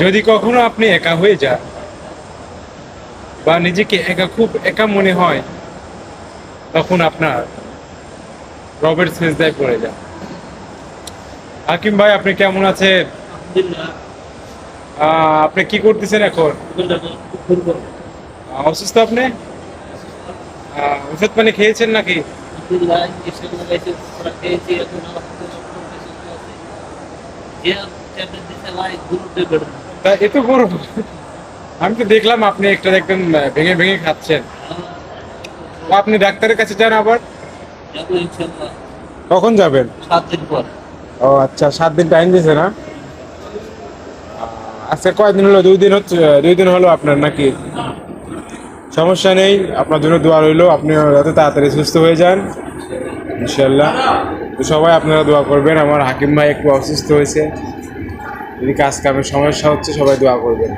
যদি কখনো আপনি একা হয়ে যান বা নিজেকে খুব একা মনে হয়, তখন আপনার রবের সেজদায় পড়ে যান। হাকিম ভাই, আপনি কেমন আছেন? আলহামদুলিল্লাহ। আপনি কি করতেছেন এখন? দুর্বল। অসুস্থ আপনি? ওষুধ পানি খেয়েছেন নাকি? আলহামদুলিল্লাহ, ইনজেকশন লাগাইছে, ওষুধ খেয়েছি, এখন আলহামদুলিল্লাহ মোটামুটি সুস্থ আছি। যে ট্যাবলেট দিছে ভাই, ঘুমোতে বের না। তা এত বড়, আমি তো দেখলাম আপনি একটা একদম ভেঙে ভেঙে খাচ্ছেন। তো আপনি ডাক্তারের কাছে যান আবার। যাবো ইনশাল্লাহ কখন যাবেন? 7 দিন পর। ও আচ্ছা, 7 দিন টাইম দিয়েছে না? আজকে কয়দিন হলো? 2 দিন হচ্ছে, 2 দিন হলো আপনার নাকি? সমস্যা নেই, আপনার জন্য দোয়া রইলো, আপনি যাতে তাড়াতাড়ি সুস্থ হয়ে যান ইনশাল্লাহ। তো সবাই আপনারা দোয়া করবেন। আমার হাকিম ভাই একটু অসুস্থ হয়েছে, যদি কাজ কামের সমস্যা হচ্ছে, সবাই দোয়া করবেন।